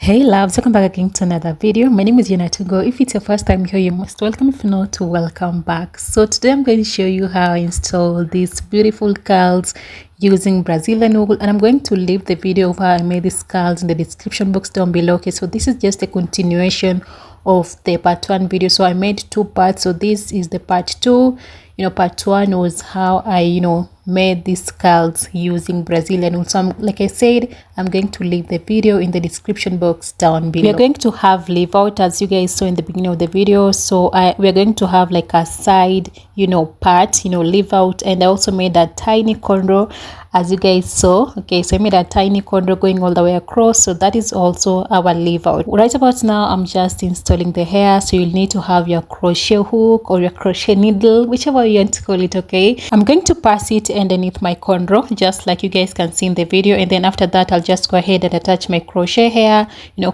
Hey loves, welcome back again to another video. My name is Yana Tungo. If it's your first time here, you must welcome. If not, to welcome back. So today I'm going to show you how I install these beautiful curls using Brazilian wool, and I'm going to leave the video of how I made these curls in the description box down below. Okay, so this is just a continuation of the part 1 video. So I made 2 parts, so this is the part 2. Part 1 was how I made these curls using Brazilian wool. So like I said, I'm going to leave the video in the description box down below. We're going to have leave out, as you guys saw in the beginning of the video. So we're going to have like a side part leave out, and I also made a tiny cornrow, as you guys saw. Okay, so I made a tiny cornrow going all the way across, so that is also our leave out. Right about now, I'm just installing the hair, so you'll need to have your crochet hook or your crochet needle, whichever you want to call it. Okay, I'm going to pass it underneath my cornrow, just like you guys can see in the video, and then after that I'll just go ahead and attach my crochet hair,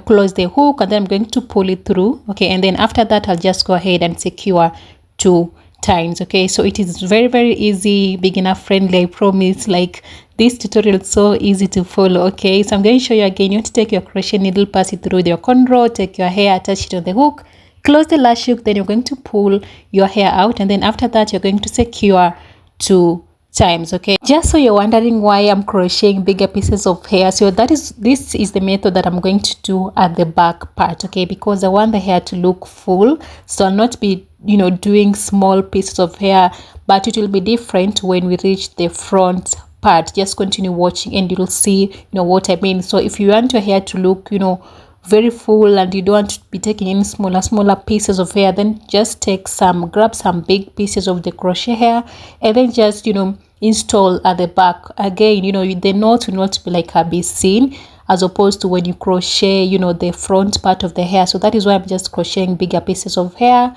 close the hook, and then I'm going to pull it through. Okay, and then after that I'll just go ahead and secure 2 times. Okay, so it is very easy, beginner friendly, I promise. Like, this tutorial is so easy to follow. Okay, so I'm going to show you again. You want to take your crochet needle, pass it through your cornrow, take your hair, attach it on the hook, close the lash hook, then you're going to pull your hair out, and then after that you're going to secure 2 times. Okay, just so you're wondering why I'm crocheting bigger pieces of hair, so this is the method that I'm going to do at the back part. Okay, because I want the hair to look full, so I'll not be doing small pieces of hair, but it will be different when we reach the front part. Just continue watching and you'll see what I mean. So if you want your hair to look very full and you don't want to be taking any smaller pieces of hair, then just grab some big pieces of the crochet hair, and then just install at the back. Again, the knot will not be like a bee seam, as opposed to when you crochet the front part of the hair. So that is why I'm just crocheting bigger pieces of hair,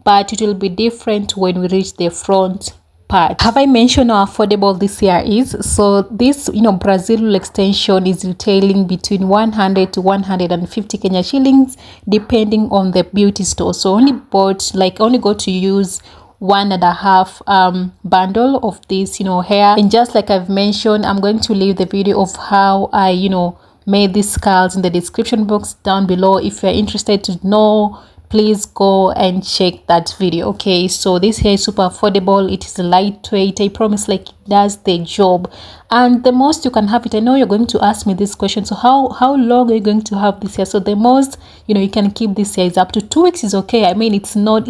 but it will be different when we reach the front part. Have I mentioned how affordable this hair is? So this Brazil extension is retailing between 100 to 150 Kenya shillings, depending on the beauty store. So only got to use 1.5 bundle of this hair. And just like I've mentioned, I'm going to leave the video of how I made these curls in the description box down below. If you're interested to know, please go and check that video. Okay, so this hair is super affordable, it is lightweight, I promise. Like, it does the job, and the most you can have it. I know you're going to ask me this question, so how long are you going to have this hair? So the most you can keep this hair is up to 2 weeks is okay. I mean, it's not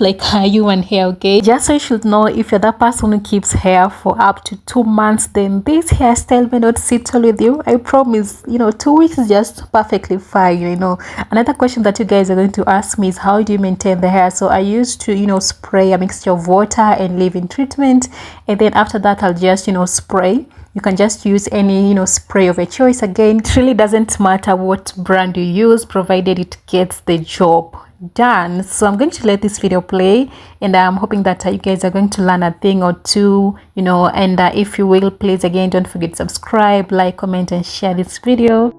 like a human hair. Okay, just so you should know, if you're that person who keeps hair for up to 2 months, then this hairstyle may not sit well with you. I promise, 2 weeks is just perfectly fine. Another question that you guys are going to ask me is, how do you maintain the hair? So I used to spray a mixture of water and leave-in treatment, and then after that I'll just spray. You can just use any spray of a choice. Again, it really doesn't matter what brand you use, provided it gets the job done. So I'm going to let this video play, and I'm hoping that you guys are going to learn a thing or two, and if you will, please, again, don't forget to subscribe, like, comment, and share this video.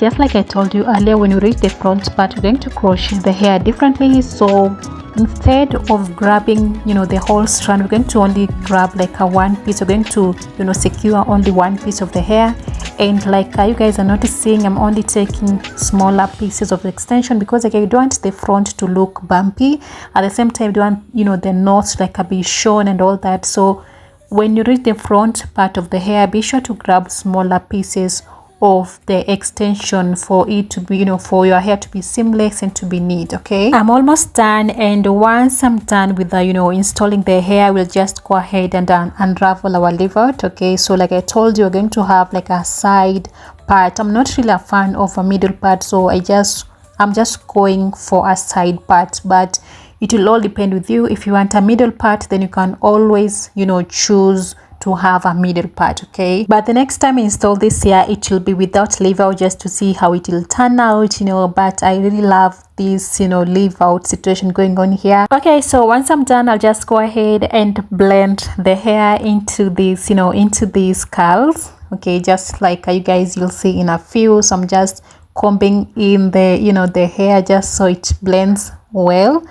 just like I told you earlier, when you reach the front part, you're going to crochet the hair differently. So instead of grabbing, you know, the whole strand, we're going to only grab like a one piece. We're going to, you know, secure only one piece of the hair. And like you guys are noticing, I'm only taking smaller pieces of the extension because like I don't want the front to look bumpy. At the same time, I don't want, you know, the knots like a be shown and all that. So when you reach the front part of the hair, be sure to grab smaller pieces of the extension for it to be, you know, for your hair to be seamless and to be neat. Okay, I'm almost done, and once I'm done with the, you know, installing the hair, we'll just go ahead and unravel our leave out. Okay, so like I told you, we're going to have like a side part. I'm not really a fan of a middle part, so I'm just going for a side part, but it will all depend with you. If you want a middle part, then you can always, you know, choose to have a middle part. Okay, but the next time I install this hair, it will be without leave out, just to see how it will turn out, you know. But I really love this, you know, leave out situation going on here. Okay, so once I'm done, I'll just go ahead and blend the hair into this, you know, into these curls. Okay, just like you guys you'll see in a few. So I'm just combing in the, you know, the hair just so it blends well.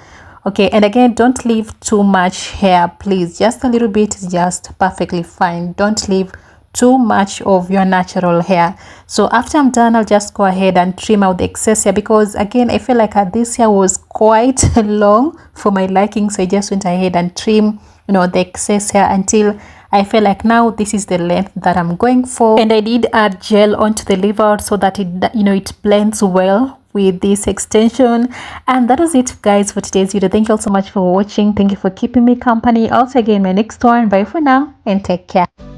Okay, and again, don't leave too much hair, please. Just a little bit is just perfectly fine. Don't leave too much of your natural hair. So after I'm done, I'll just go ahead and trim out the excess hair, because again, I feel like this hair was quite long for my liking. So I just went ahead and trim, you know, the excess hair until I feel like now this is the length that I'm going for. And I did add gel onto the leave out so that it, you know, it blends well with this extension. And that was it, guys, for today's video. Thank you all so much for watching. Thank you for keeping me company. Also, again, my next one. Bye for now and take care.